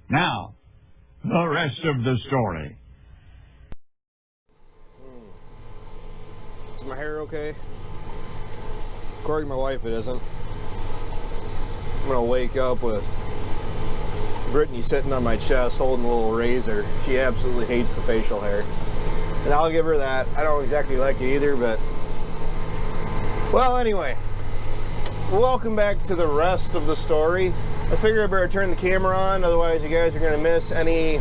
Now, the rest of the story. Is my hair okay? According to my wife, it isn't. I'm gonna wake up with Brittany sitting on my chest holding a little razor. She absolutely hates the facial hair. And I'll give her that. I don't exactly like it either, but... Well, anyway. Welcome back to the rest of the story. I figure I better turn the camera on, otherwise you guys are gonna miss any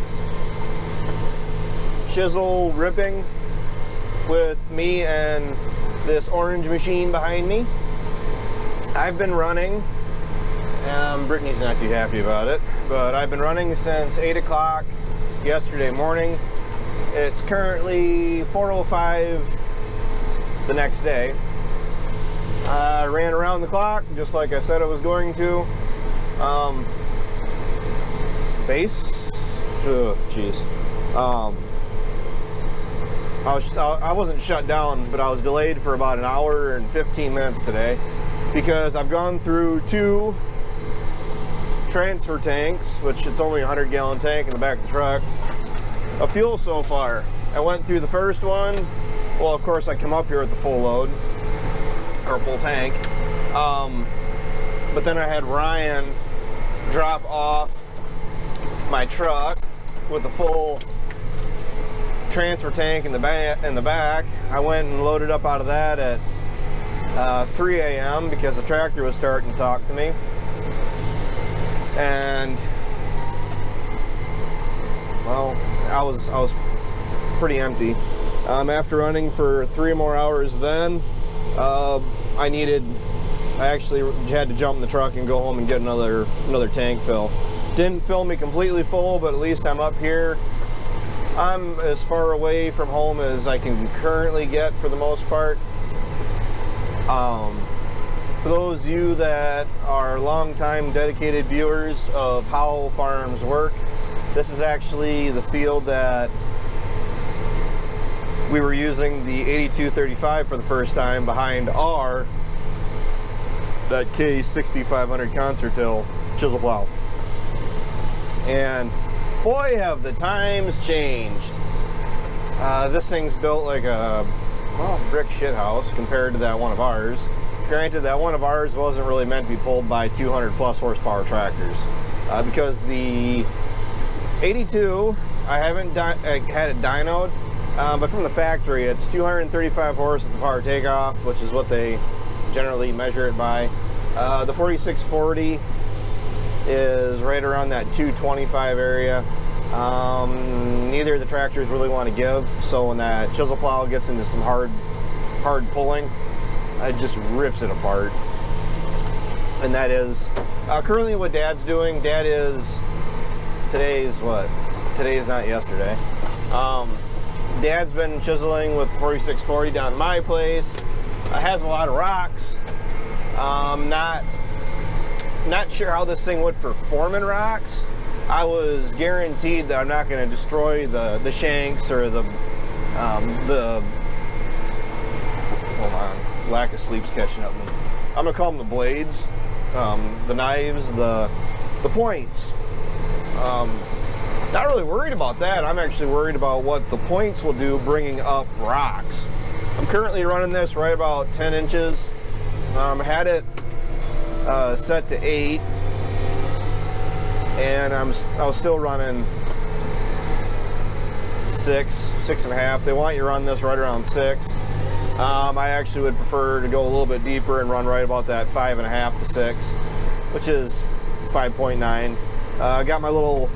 chisel ripping with me and this orange machine behind me. I've been running. Brittany's not too happy about it, but I've been running since 8 o'clock yesterday morning. It's currently 4:05 the next day. I ran around the clock just like I said I was going to. I wasn't shut down, but I was delayed for about an hour and 15 minutes today because I've gone through 2 transfer tanks, which it's only a 100-gallon tank in the back of the truck, of fuel so far. I went through the first one. Well, of course, I come up here with the full load, or full tank. But then I had Ryan drop off my truck with the full transfer tank in the back. I went and loaded up out of that at 3 a.m. because the tractor was starting to talk to me. And well, I was pretty empty. After running for 3 more hours then, I actually had to jump in the truck and go home and get another tank fill. Didn't fill me completely full, but at least I'm up here. I'm as far away from home as I can currently get for the most part. For those of you that are longtime dedicated viewers of how farms work, this is actually the field that we were using the 8235 for the first time behind that K6500 concert till chisel plow. And boy, have the times changed. This thing's built like a brick shit house compared to that one of ours. Granted, that one of ours wasn't really meant to be pulled by 200 plus horsepower tractors, because the 82, I haven't had it dynoed, but from the factory it's 235 horse at the power takeoff, which is what they generally measure it by. The 4640 is right around that 225 area. Neither of the tractors really want to give, so when that chisel plow gets into some hard pulling, it just rips it apart. And that is currently what Dad's doing. Today's not yesterday. Dad's been chiseling with the 4640 down at my place. Has a lot of rocks. Not sure how this thing would perform in rocks. I was guaranteed that I'm not going to destroy the shanks or the hold on, lack of sleep's catching up with me. I'm gonna call them the blades, the knives, the points. Not really worried about that. I'm actually worried about what the points will do bringing up rocks. I'm currently running this right about 10 inches. Had it set to 8, and I was still running 6.5. They want you to run this right around 6. I actually would prefer to go a little bit deeper and run right about that 5.5 to 6, which is 5.9. I got my little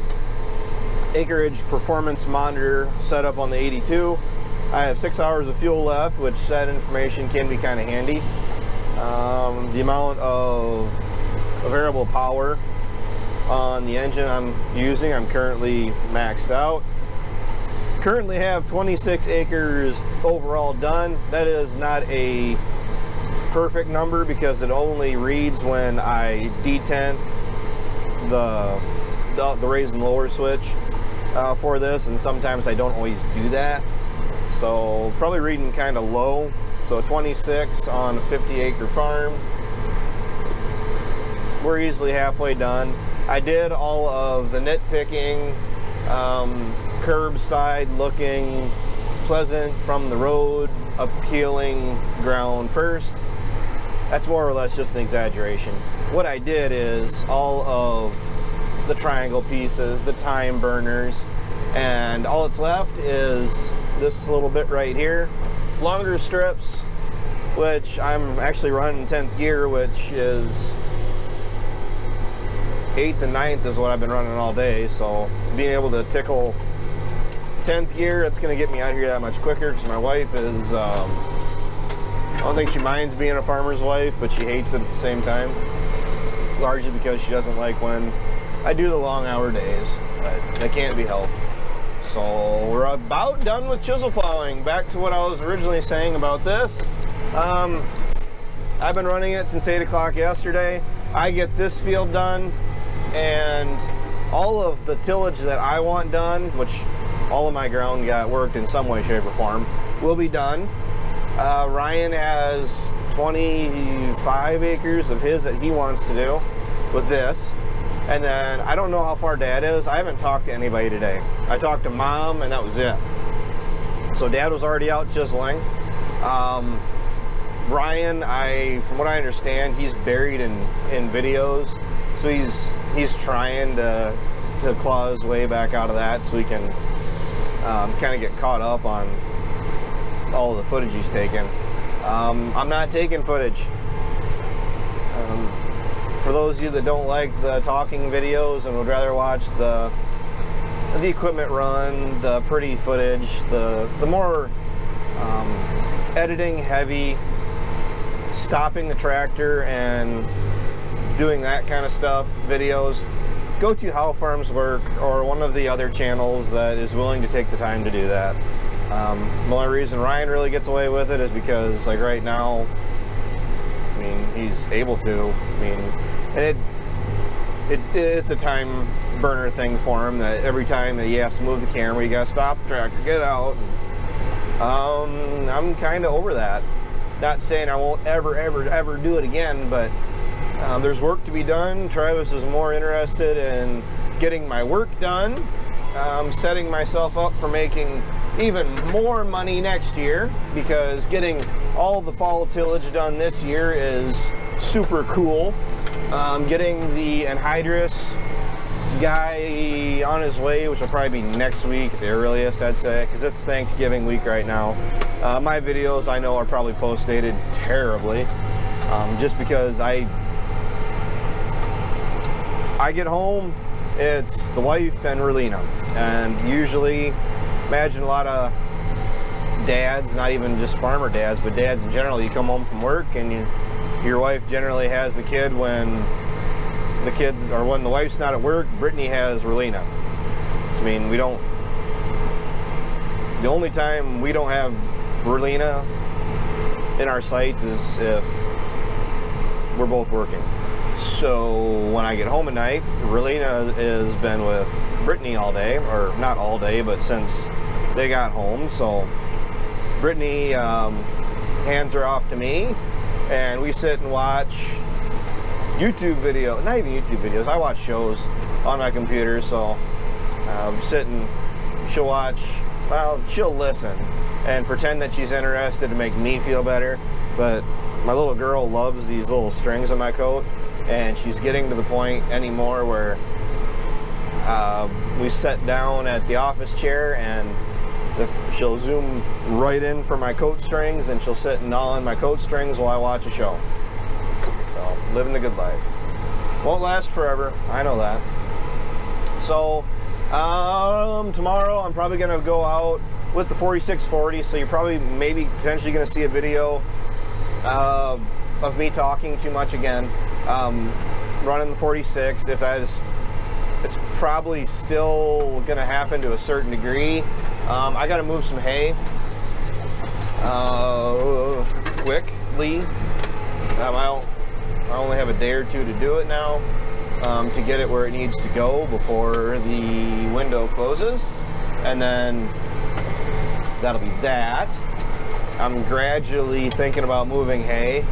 acreage performance monitor set up on the 82. I have 6 hours of fuel left, which that information can be kind of handy. The amount of variable power on the engine I'm using, I'm currently maxed out. Currently have 26 acres overall done. That is not a perfect number because it only reads when I detent the raise and lower switch for this, and sometimes I don't always do that. So probably reading kind of low. So 26 on a 50-acre farm. We're easily halfway done. I did all of the nitpicking, curbside looking, pleasant from the road, appealing ground first. That's more or less just an exaggeration. What I did is all of the triangle pieces, the time burners, and all that's left is this little bit right here. Longer strips, which I'm actually running 10th gear, which is 8th and 9th is what I've been running all day. So being able to tickle 10th gear, it's going to get me out here that much quicker, because my wife is, I don't think she minds being a farmer's wife, but she hates it at the same time. Largely because she doesn't like when I do the long hour days. That can't be helped. So we're about done with chisel plowing. Back to what I was originally saying about this. I've been running it since 8 o'clock yesterday. I get this field done, and all of the tillage that I want done, which all of my ground got worked in some way, shape, or form, will be done. Ryan has 25 acres of his that he wants to do with this. And then I don't know how far Dad is. I haven't talked to anybody today. I talked to Mom, and that was it. So Dad was already out chiseling. Ryan, from what I understand, he's buried in videos. So he's trying to claw his way back out of that, so he can kind of get caught up on all of the footage he's taken. I'm not taking footage. For those of you that don't like the talking videos and would rather watch the equipment run, the pretty footage, the more editing heavy, stopping the tractor and doing that kind of stuff videos, go to How Farms Work or one of the other channels that is willing to take the time to do that. The only reason Ryan really gets away with it is because, like, right now, I mean, he's able to. I mean, and it's a time burner thing for him, that every time that he has to move the camera, you gotta stop the tractor, get out. I'm kind of over that. Not saying I won't ever do it again, but there's work to be done. Travis is more interested in getting my work done, setting myself up for making even more money next year, because getting all the fall tillage done this year is super cool. Getting the anhydrous guy on his way, which will probably be next week at the earliest, I'd say, because it's Thanksgiving week right now. My videos, I know, are probably post-dated terribly, just because I get home, it's the wife and Relina, and usually, imagine a lot of dads, not even just farmer dads, but dads in general, you come home from work and your wife generally has the kid when when the wife's not at work. Brittany has Relina. I mean, the only time we don't have Relina in our sights is if we're both working. So when I get home at night, Relina has been with Brittany all day, or not all day, but since they got home. So Brittany hands her off to me, and we sit and watch YouTube videos. Not even YouTube videos, I watch shows on my computer. So she'll watch, well, she'll listen and pretend that she's interested to make me feel better. But my little girl loves these little strings on my coat, and she's getting to the point anymore where we sit down at the office chair, and she'll zoom right in for my coat strings, and she'll sit and gnaw on my coat strings while I watch a show. So, living the good life. Won't last forever, I know that. So, tomorrow I'm probably going to go out with the 4640, so you're probably maybe potentially going to see a video of me talking too much again. Running the 46, if that is, it's probably still going to happen to a certain degree. I got to move some hay quickly. I only have a day or two to do it now, to get it where it needs to go before the window closes, and then that'll be that. I'm gradually thinking about moving hay,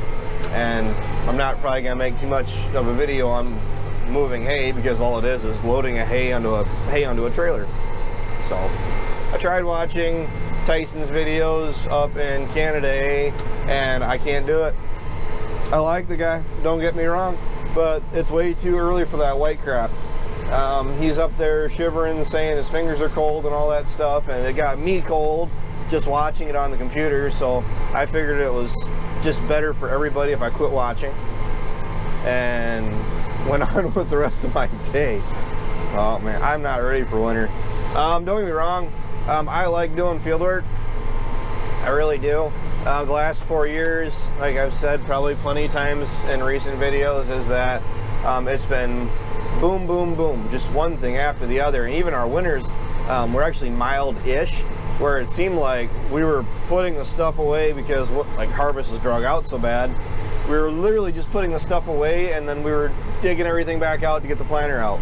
and I'm not probably going to make too much of a video on moving hay, because all it is loading a hay onto a trailer. So I tried watching Tyson's videos up in Canada, and I can't do it. I like the guy, don't get me wrong, but it's way too early for that white crap. He's up there shivering, saying his fingers are cold and all that stuff, and it got me cold just watching it on the computer, so I figured it was just better for everybody if I quit watching and went on with the rest of my day. Oh man, I'm not ready for winter. Don't get me wrong, I like doing field work. I really do. The last 4 years, like I've said probably plenty of times in recent videos, is that it's been boom, boom, boom, just one thing after the other. And even our winters were actually mild-ish, where it seemed like we were putting the stuff away because like harvest was drug out so bad. We were literally just putting the stuff away, and then we were digging everything back out to get the planter out.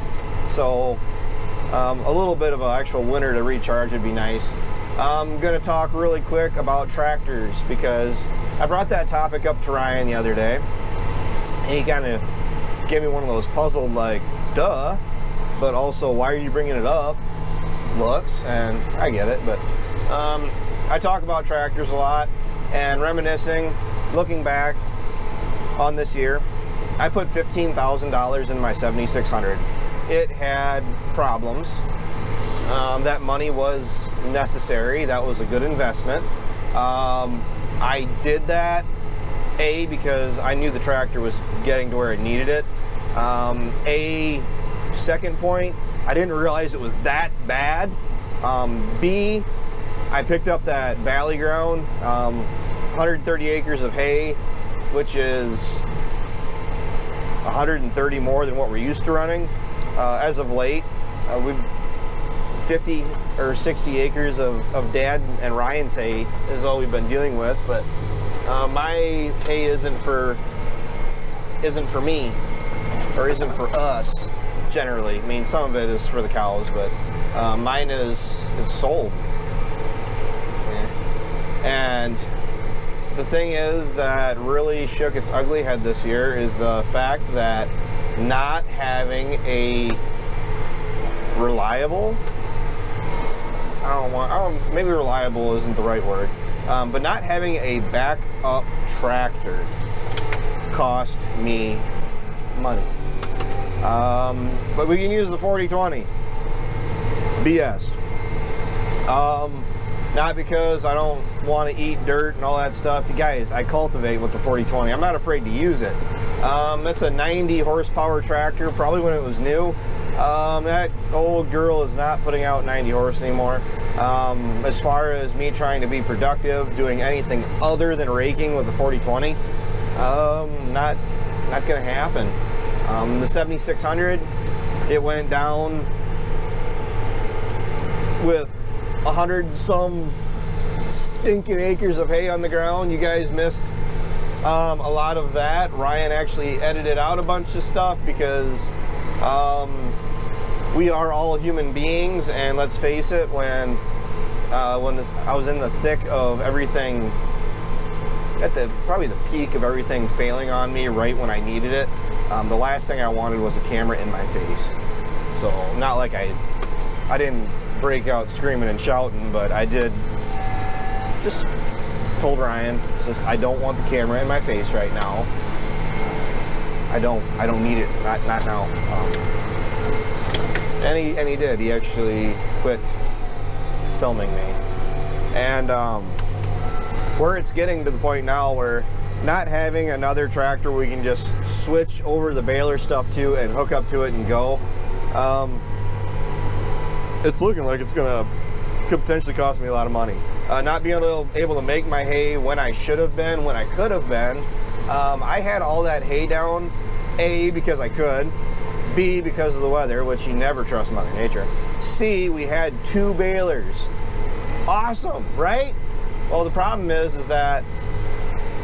So a little bit of an actual winter to recharge would be nice. I'm going to talk really quick about tractors, because I brought that topic up to Ryan the other day, and he kind of gave me one of those puzzled, like, duh, but also, why are you bringing it up looks, and I get it. But I talk about tractors a lot, and reminiscing, looking back on this year, I put $15,000 in my 7600. It had problems. That money was necessary. That was a good investment. I did that, A, because I knew the tractor was getting to where it needed it. Second point, I didn't realize it was that bad. B, I picked up that valley ground, 130 acres of hay, which is 130 more than what we're used to running. As of late, we've 50 or 60 acres of Dad and Ryan's hay is all we've been dealing with, but my hay isn't for me, or isn't for us generally. I mean, some of it is for the cows, but mine is sold. Yeah. And the thing is that really shook its ugly head this year is the fact that not having a reliable, maybe reliable isn't the right word, but not having a backup tractor cost me money. But we can use the 40-20. BS. Not because I don't want to eat dirt and all that stuff. You guys, I cultivate with the 40-20. I'm not afraid to use it. It's a 90 horsepower tractor, probably when it was new. That old girl is not putting out 90 horse anymore. As far as me trying to be productive, doing anything other than raking with the 40-20, not gonna happen. The 7600, it went down with 100 some stinking acres of hay on the ground. You guys missed a lot of that. Ryan actually edited out a bunch of stuff because we are all human beings, and let's face it, when I was in the thick of everything, at probably the peak of everything failing on me right when I needed it, the last thing I wanted was a camera in my face. So not like I didn't break out screaming and shouting, but I did just told Ryan, says, I don't want the camera in my face right now. I don't need it, not now. And he did. He actually quit filming me. And where it's getting to the point now where not having another tractor we can just switch over the baler stuff to and hook up to it and go, it's looking like it's could potentially cost me a lot of money. Not being able to make my hay when I should have been, when I could have been. I had all that hay down, A, because I could, B, because of the weather, which you never trust Mother Nature. C, we had 2 balers. Awesome, right? Well, the problem is that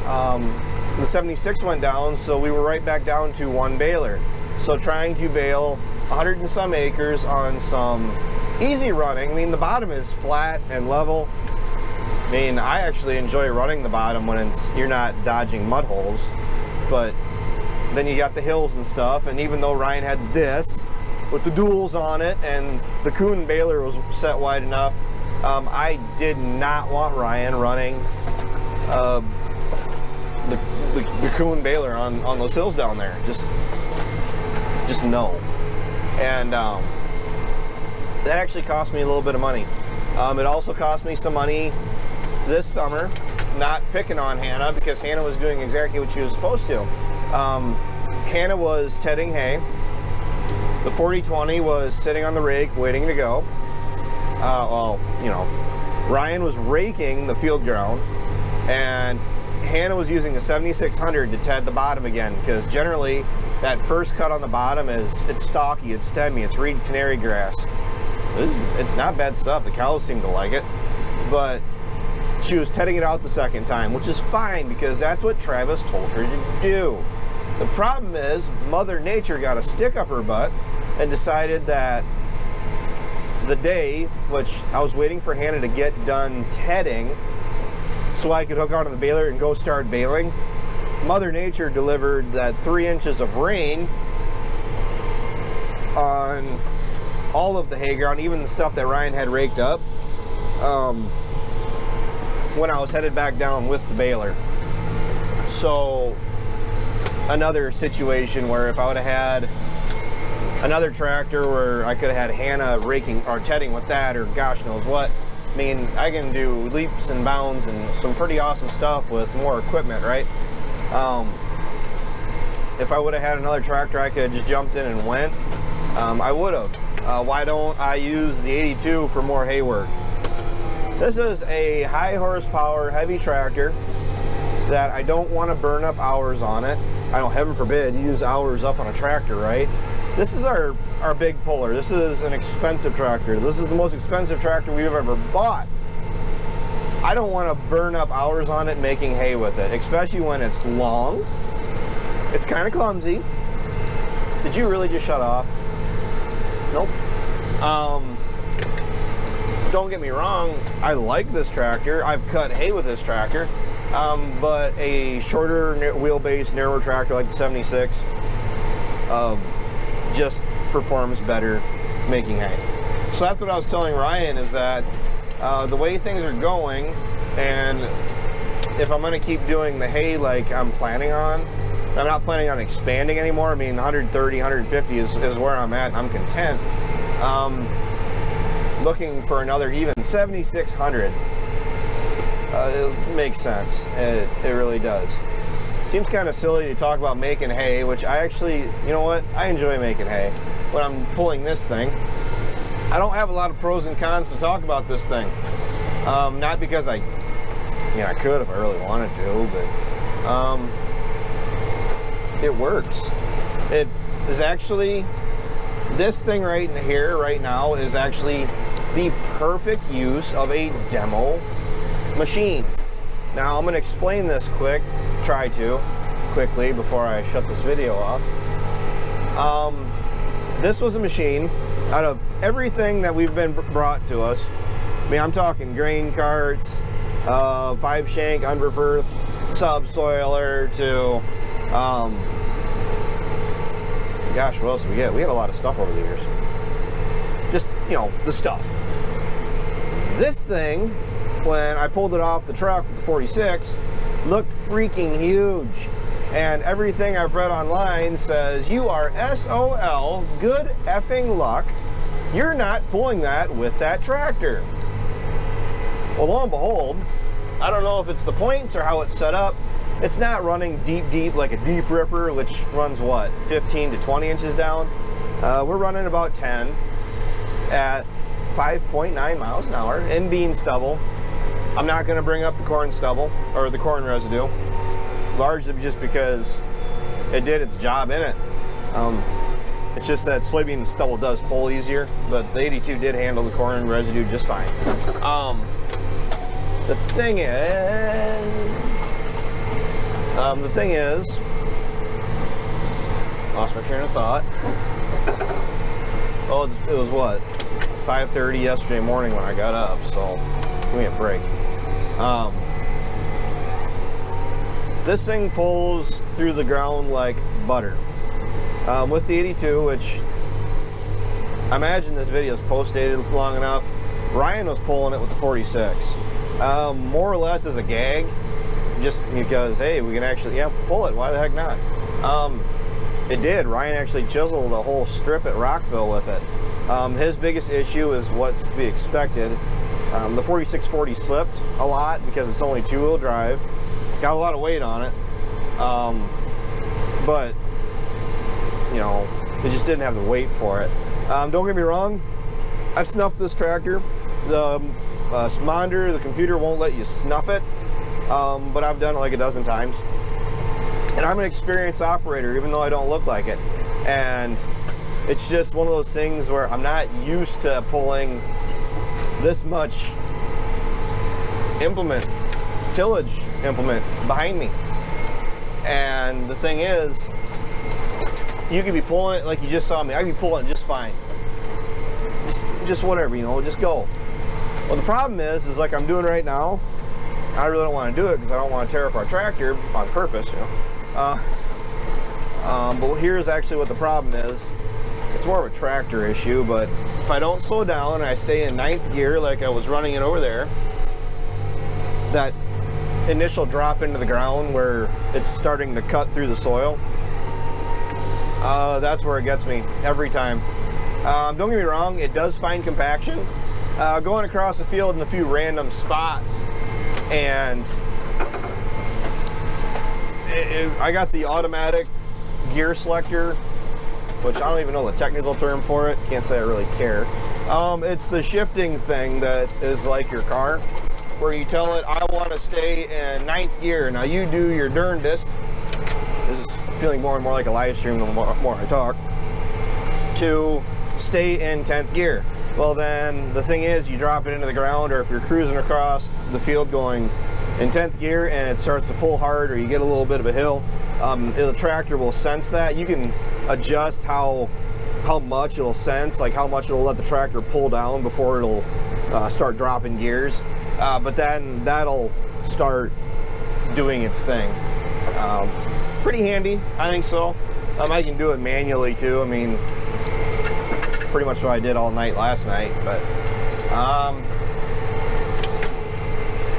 the 76 went down, so we were right back down to 1 baler. So trying to bale 100 and some acres on some easy running. I mean, the bottom is flat and level. I mean, I actually enjoy running the bottom when you're not dodging mud holes, but then you got the hills and stuff, and even though Ryan had this with the duals on it and the Kuhn baler was set wide enough, I did not want Ryan running the Kuhn baler on those hills down there. Just no. And that actually cost me a little bit of money. It also cost me some money this summer, not picking on Hannah, because Hannah was doing exactly what she was supposed to. Hannah was tedding hay. The 40-20 was sitting on the rake waiting to go. Well, you know, Ryan was raking the field ground, and Hannah was using the 7600 to ted the bottom again, because generally that first cut on the bottom it's stalky, it's stemmy, it's reed canary grass. It's not bad stuff. The cows seem to like it, but she was tedding it out the second time, which is fine because that's what Travis told her to do. The problem is Mother Nature got a stick up her butt and decided that the day, which I was waiting for Hannah to get done tedding so I could hook onto the baler and go start baling, Mother Nature delivered that 3 inches of rain on all of the hay ground, even the stuff that Ryan had raked up, when I was headed back down with the baler. So another situation where if I would have had another tractor where I could have had Hannah raking or tedding with that, or gosh knows what, I mean, I can do leaps and bounds and some pretty awesome stuff with more equipment, right? If I would have had another tractor, I could have just jumped in and went. I would have. Why don't I use the 82 for more hay work? This is a high horsepower, heavy tractor that I don't want to burn up hours on it. I don't, heaven forbid, use hours up on a tractor, right? This is our big puller. This is an expensive tractor. This is the most expensive tractor we've ever bought. I don't want to burn up hours on it making hay with it, especially when it's long. It's kind of clumsy. Did you really just shut off? Nope. Don't get me wrong, I like this tractor. I've cut hay with this tractor, but a shorter wheelbase, narrower tractor like the 76 just performs better making hay. So that's what I was telling Ryan, is that the way things are going, and if I'm going to keep doing the hay like I'm planning on, I'm not planning on expanding anymore. I mean, 130, 150 is where I'm at. I'm content. Looking for another even 7,600. It makes sense. It really does. Seems kind of silly to talk about making hay, which I actually, you know what? I enjoy making hay when I'm pulling this thing. I don't have a lot of pros and cons to talk about this thing. Not because I could if I really wanted to, but it works. It is actually, this thing right here, right now, is actually the perfect use of a demo machine. Now I'm going to explain this quickly before I shut this video off. This was a machine, out of everything that we've been brought to us, I mean, I'm talking grain carts, 5-shank underfirth subsoiler, to gosh, what else did we get? We had a lot of stuff over the years. Just, you know, the stuff. This thing, when I pulled it off the truck with the 46, looked freaking huge. And everything I've read online says, you are SOL, good effing luck, you're not pulling that with that tractor. Well, lo and behold, I don't know if it's the points or how it's set up, it's not running deep like a deep ripper, which runs what, 15 to 20 inches down. We're running about 10 at 5.9 miles an hour in bean stubble. I'm not going to bring up the corn stubble or the corn residue, largely just because it did its job in it. It's just that soybean stubble does pull easier, but the 82 did handle the corn residue just fine. The thing is, lost my train of thought. Oh, it was what, 5:30 yesterday morning when I got up, so give me a break. This thing pulls through the ground like butter. With the 82, which I imagine this video is post-dated long enough, Ryan was pulling it with the 46. More or less as a gag, just because, hey, we can actually, yeah, pull it, why the heck not? It did. Ryan actually chiseled a whole strip at Rockville with it. His biggest issue is what's to be expected. The 4640 slipped a lot because it's only two-wheel drive. It's got a lot of weight on it. But, you know, it just didn't have the weight for it. Don't get me wrong, I've snuffed this tractor. The monitor, the computer won't let you snuff it, but I've done it like a dozen times. And I'm an experienced operator, even though I don't look like it. And it's just one of those things where I'm not used to pulling this much implement, tillage implement behind me. And the thing is, you could be pulling it like you just saw me. I could be pulling it just fine. Just whatever, you know, just go. Well, the problem is like I'm doing right now, I really don't want to do it because I don't want to tear up our tractor on purpose, you know. But here's actually what the problem is. It's more of a tractor issue, but if I don't slow down and I stay in 9th gear like I was running it over there, that initial drop into the ground where it's starting to cut through the soil, that's where it gets me every time. Don't get me wrong, it does find compaction. Going across the field in a few random spots, and I got the automatic gear selector, which I don't even know the technical term for it. Can't say I really care. It's the shifting thing that is like your car, where you tell it, I want to stay in 9th gear. Now you do your darndest. This is feeling more and more like a live stream the more I talk. To stay in 10th gear. Well, then the thing is, you drop it into the ground, or if you're cruising across the field going in 10th gear and it starts to pull hard, or you get a little bit of a hill, the tractor will sense that. You can adjust how much it'll sense, like how much it'll let the tractor pull down before it'll start dropping gears. But then that'll start doing its thing. Pretty handy, I think so. I can do it manually too. I mean, pretty much what I did all night last night. But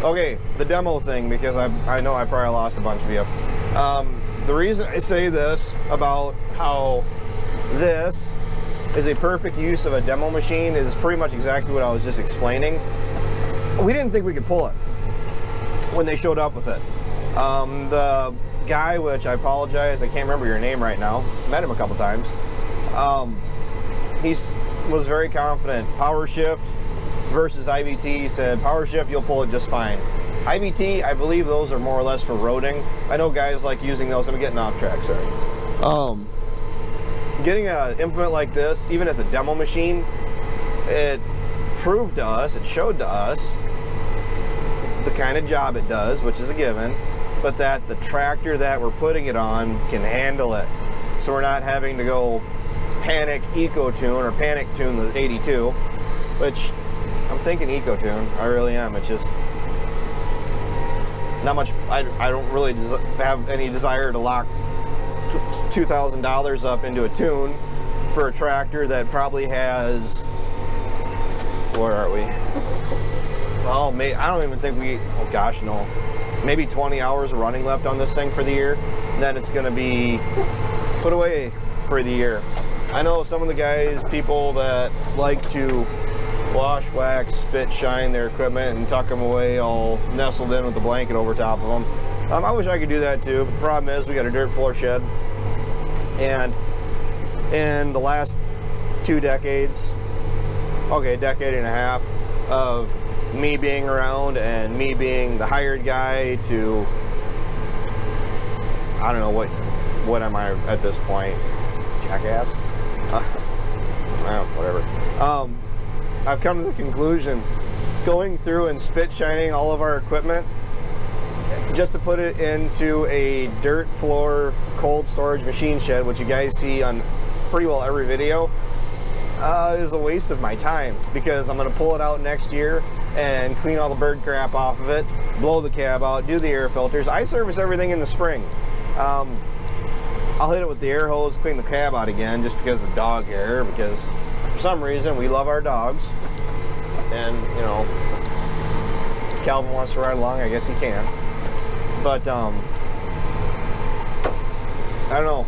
okay, the demo thing, because I know I probably lost a bunch of you. The reason I say this about how this is a perfect use of a demo machine is pretty much exactly what I was just explaining. We didn't think we could pull it when they showed up with it. The guy, which I apologize, I can't remember your name right now, met him a couple times. He was very confident. Power shift versus IVT, he said power shift, you'll pull it just fine. IVT, I believe those are more or less for roading. I know guys like using those. I'm getting off track, sorry. Getting an implement like this, even as a demo machine, it proved to us, it showed to us the kind of job it does, which is a given, but that the tractor that we're putting it on can handle it. So we're not having to go panic eco-tune or panic tune the 82, which I'm thinking eco-tune, I really am. It's just not much. I don't really have any desire to lock $2,000 up into a tune for a tractor that probably has, where are we? Well, I don't even think oh gosh, no. Maybe 20 hours of running left on this thing for the year. And then it's going to be put away for the year. I know some of the guys, people that like to wash, wax, spit, shine their equipment and tuck them away all nestled in with the blanket over top of them. I wish I could do that too, but the problem is we got a dirt floor shed. And in the last 2 decades, okay, decade and a half of me being around and me being the hired guy to, I don't know, what am I at this point? Jackass? Well, whatever. I've come to the conclusion, going through and spit shining all of our equipment just to put it into a dirt floor cold storage machine shed, which you guys see on pretty well every video, is a waste of my time, because I'm going to pull it out next year and clean all the bird crap off of it, blow the cab out, do the air filters. I service everything in the spring. I'll hit it with the air hose, clean the cab out again, just because of the dog hair, because for some reason we love our dogs. And, you know, Calvin wants to ride along, I guess he can. But, I don't know.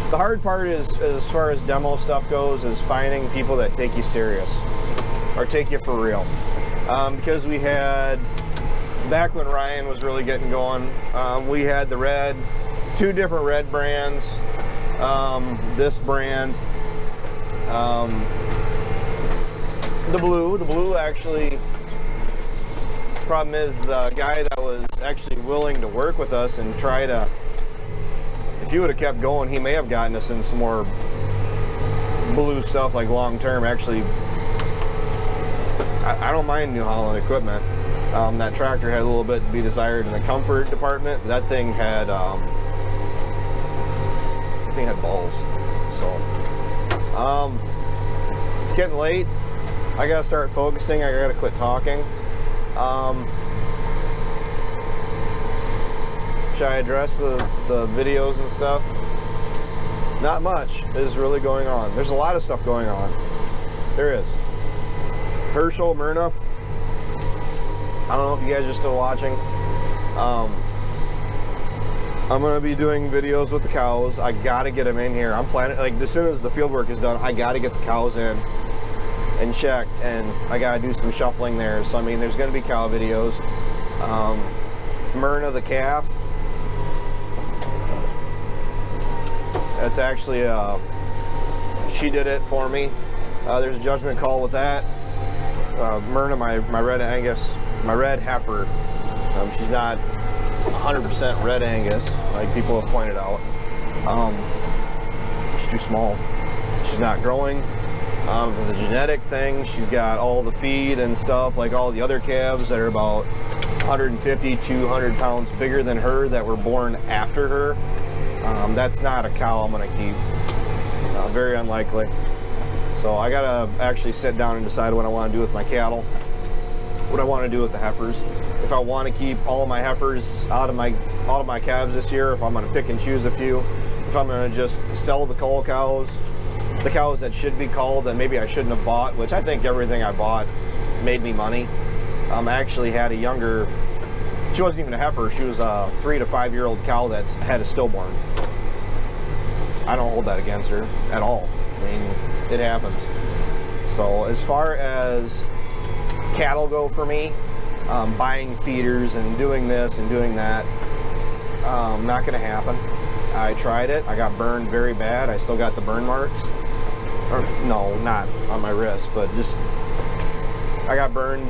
The hard part is, as far as demo stuff goes, is finding people that take you serious or take you for real. Because we had, back when Ryan was really getting going, we had the red, 2 different red brands, this brand, the blue actually, problem is the guy that was actually willing to work with us and try to, if he would have kept going, he may have gotten us in some more blue stuff like long term. Actually, I don't mind New Holland equipment. That tractor had a little bit to be desired in the comfort department. That thing had balls. So it's getting late. I gotta start focusing. I gotta quit talking. Should I address the videos and stuff? Not much is really going on. There's a lot of stuff going on. There is. Herschel, Myrna. I don't know if you guys are still watching. I'm gonna be doing videos with the cows. I gotta get them in here. I'm planning, like, as soon as the field work is done, I gotta get the cows in and checked, and I gotta do some shuffling there. So I mean, there's gonna be cow videos. Myrna the calf. That's actually she did it for me. There's a judgment call with that. Myrna, my red Angus, my red heifer. She's not 100% red Angus, like people have pointed out. She's too small. She's not growing. It's a genetic thing. She's got all the feed and stuff like all the other calves that are about 150, 200 pounds bigger than her that were born after her. That's not a cow I'm gonna keep. Very unlikely. So I gotta actually sit down and decide what I want to do with my cattle, what I want to do with the heifers. If I want to keep all of my heifers out of my calves this year, if I'm gonna pick and choose a few, if I'm gonna just sell the cull cows, the cows that should be culled and maybe I shouldn't have bought, which I think everything I bought made me money. I actually had a younger, she wasn't even a heifer, she was a 3 to 5 year old cow that's had a stillborn. I don't hold that against her at all. I mean, it happens. So as far as cattle go for me, buying feeders and doing this and doing that, not gonna happen. I tried it, I got burned very bad. I still got the burn marks. Or, no, not on my wrist, but just, I got burned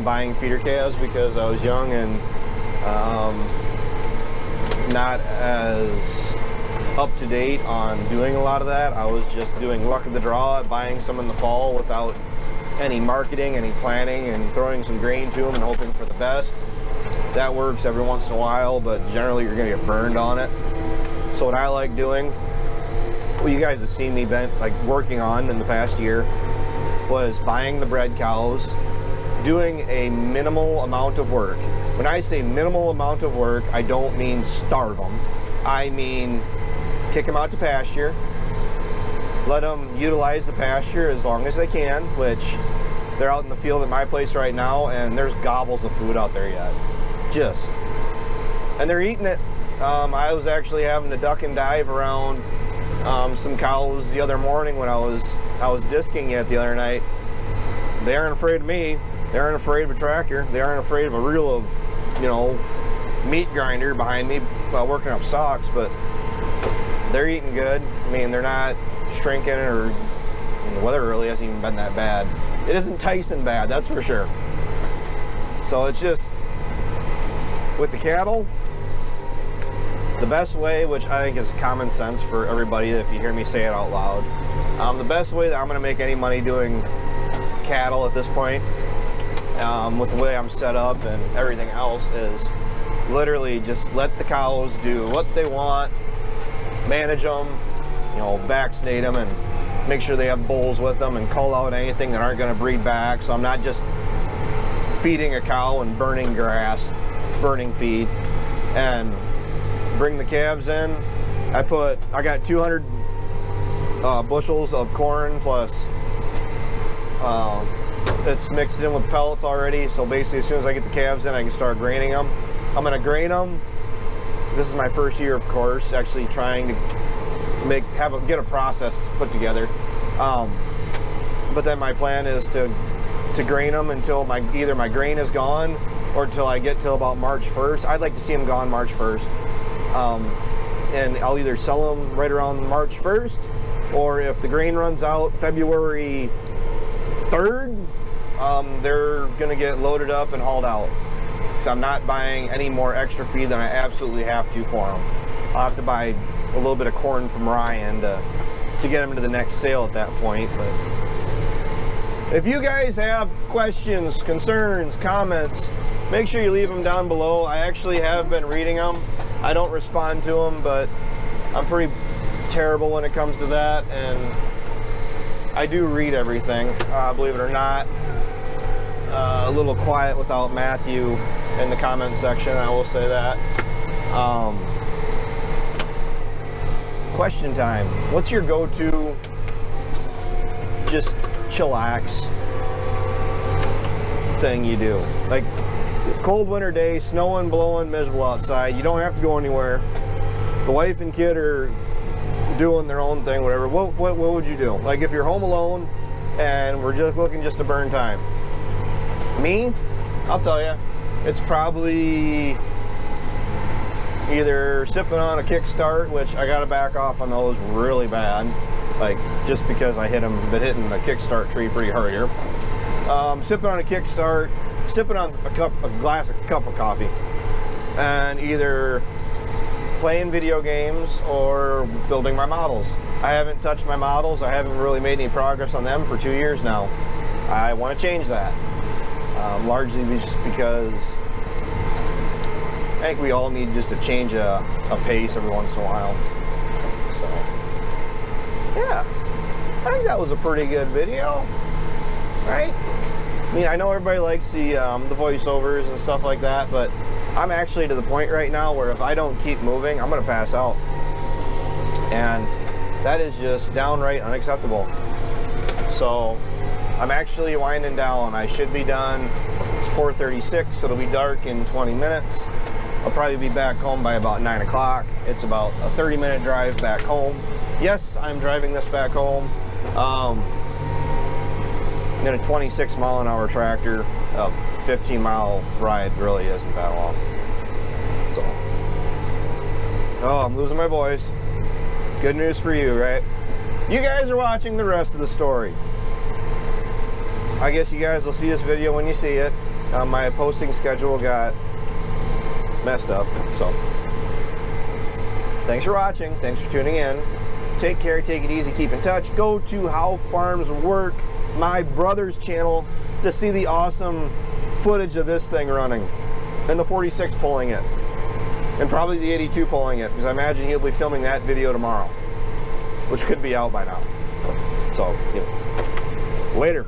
buying feeder calves because I was young and not as up to date on doing a lot of that. I was just doing luck of the draw, buying some in the fall without any marketing, any planning, and throwing some grain to them and hoping for the best. That works every once in a while, but generally you're gonna get burned on it. So what I like doing, what you guys have seen me working on in the past year, was buying the bred cows, doing a minimal amount of work. When I say minimal amount of work, I don't mean starve them. I mean kick them out to pasture, let them utilize the pasture as long as they can, which they're out in the field at my place right now, and there's gobbles of food out there yet. And they're eating it. I was actually having to duck and dive around some cows the other morning when I was disking it the other night. They aren't afraid of me. They aren't afraid of a tractor. They aren't afraid of a reel of, you know, meat grinder behind me while working up socks, but they're eating good. I mean, they're not shrinking, or the weather really hasn't even been that bad. It isn't Tyson bad, that's for sure. So it's just, with the cattle, the best way, which I think is common sense for everybody if you hear me say it out loud, the best way that I'm going to make any money doing cattle at this point, with the way I'm set up and everything else, is literally just let the cows do what they want, manage them, you know, vaccinate them and make sure they have bulls with them and cull out anything that aren't going to breed back. So I'm not just feeding a cow and burning grass, burning feed, and bring the calves in I got 200 bushels of corn plus it's mixed in with pellets already. So basically, as soon as I get the calves in, I can start graining them. I'm gonna grain them. This is my first year, of course, actually trying to get a process put together. But then my plan is to grain them until either my grain is gone or until I get till about March 1st. I'd like to see them gone March 1st. And I'll either sell them right around March 1st, or if the grain runs out February 3rd, they're gonna get loaded up and hauled out. So I'm not buying any more extra feed than I absolutely have to for them. I'll have to buy a little bit of corn from Ryan to get them into the next sale at that point. But if you guys have questions, concerns, comments, make sure you leave them down below. I actually have been reading them. I don't respond to them, but I'm pretty terrible when it comes to that, and I do read everything, believe it or not. A little quiet without Matthew in the comment section, I will say that. Question time. What's your go-to just chillax thing you do? Like, cold winter day, snowing, blowing, miserable outside. You don't have to go anywhere. The wife and kid are doing their own thing, whatever. What would you do? Like, if you're home alone and we're just looking just to burn time. Me, I'll tell you, it's probably either sipping on a kickstart, which I gotta back off on those really bad, like just because been hitting the kickstart tree pretty hard here. Sipping on a kickstart, sipping on a cup of coffee, and either playing video games or building my models. I haven't touched my models. I haven't really made any progress on them for 2 years now. I want to change that, largely just because I think we all need just to change a pace every once in a while. So, yeah, I think that was a pretty good video, right? I mean, I know everybody likes the voiceovers and stuff like that, but I'm actually to the point right now where if I don't keep moving, I'm going to pass out. And that is just downright unacceptable. So I'm actually winding down. I should be done. It's 4:36, so it'll be dark in 20 minutes. I'll probably be back home by about 9 o'clock. It's about a 30-minute drive back home. Yes, I'm driving this back home. In a 26-mile-an-hour tractor. A 15-mile ride really isn't that long. So, oh, I'm losing my voice. Good news for you, right? You guys are watching the rest of the story. I guess you guys will see this video when you see it. My posting schedule got messed up, so thanks for watching. Thanks for tuning in. Take care, take it easy, keep in touch. Go to How Farms Work, my brother's channel, to see the awesome footage of this thing running and the 46 pulling it, and probably the 82 pulling it, because I imagine he'll be filming that video tomorrow, which could be out by now. So, yeah. Later.